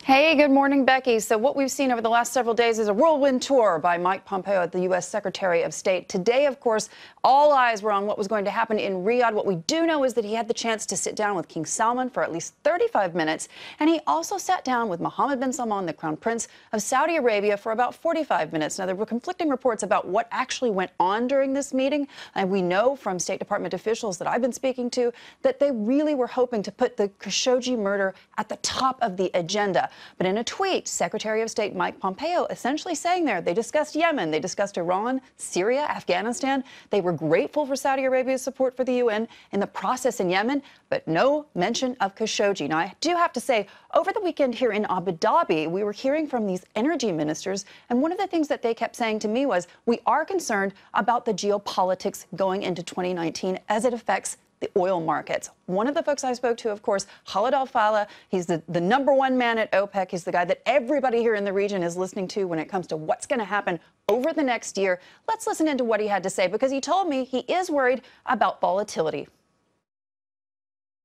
Hey, good morning, Becky. So what we've seen over the last several days is a whirlwind tour by Mike Pompeo, the U.S. Secretary of State. Today, of course, all eyes were on what was going to happen in Riyadh. What we do know is that he had the chance to sit down with King Salman for at least 35 minutes. And he also sat down with Mohammed bin Salman, the Crown Prince of Saudi Arabia, for about 45 minutes. Now, there were conflicting reports about what actually went on during this meeting. And we know from State Department officials that I've been speaking to that they really were hoping to put the Khashoggi murder at the top of the agenda. But in a tweet, Secretary of State Mike Pompeo essentially saying there, they discussed Yemen, they discussed Iran, Syria, Afghanistan. They were grateful for Saudi Arabia's support for the UN in the process in Yemen, but no mention of Khashoggi. Now, I do have to say, over the weekend here in Abu Dhabi, we were hearing from these energy ministers, and one of the things that they kept saying to me was, we are concerned about the geopolitics going into 2019 as it affects the oil markets. One of the folks I spoke to, of course, Khalid Al-Fallah, he's the number one man at OPEC. He's the guy that everybody here in the region is listening to when it comes to what's going to happen over the next year. Let's listen into what he had to say, because he told me he is worried about volatility.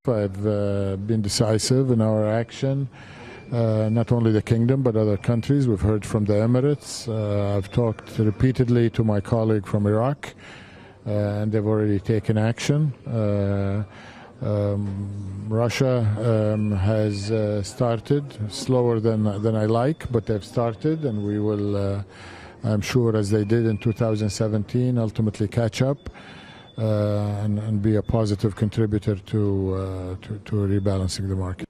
I've been decisive in our action, not only the kingdom, but other countries. We've heard from the Emirates. I've talked repeatedly to my colleague from Iraq. And they've already taken action. Russia has started slower than I like, but they've started, and we will, I'm sure, as they did in 2017, ultimately catch up and be a positive contributor to rebalancing the market.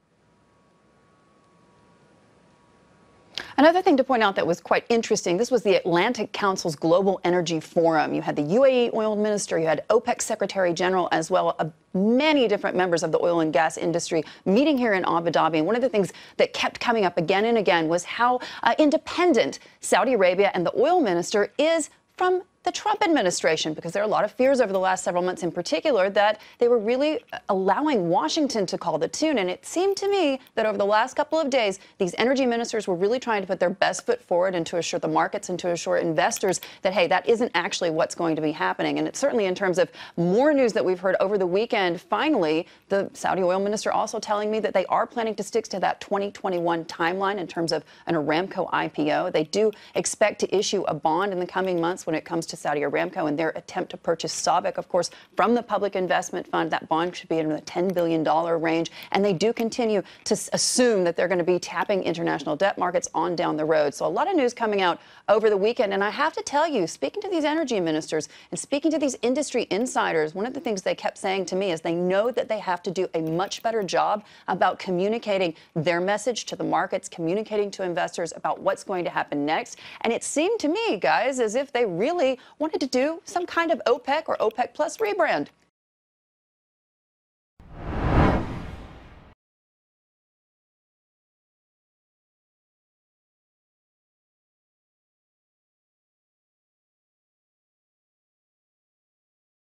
Another thing to point out that was quite interesting, this was the Atlantic Council's Global Energy Forum. You had the UAE oil minister, you had OPEC Secretary General, as well as many different members of the oil and gas industry meeting here in Abu Dhabi. And one of the things that kept coming up again and again was how independent Saudi Arabia and the oil minister is from the Trump administration, because there are a lot of fears over the last several months in particular that they were really allowing Washington to call the tune. And it seemed to me that over the last couple of days, these energy ministers were really trying to put their best foot forward and to assure the markets and to assure investors that, hey, that isn't actually what's going to be happening. And it's certainly in terms of more news that we've heard over the weekend. Finally, the Saudi oil minister also telling me that they are planning to stick to that 2021 timeline in terms of an Aramco IPO. They do expect to issue a bond in the coming months when it comes to Saudi Aramco and their attempt to purchase SABIC, of course, from the Public Investment Fund. That bond should be in the $10 billion range. And they do continue to assume that they're going to be tapping international debt markets on down the road. So a lot of news coming out over the weekend. And I have to tell you, speaking to these energy ministers and speaking to these industry insiders, one of the things they kept saying to me is they know that they have to do a much better job about communicating their message to the markets, communicating to investors about what's going to happen next. And it seemed to me, guys, as if they really wanted to do some kind of OPEC or OPEC plus rebrand.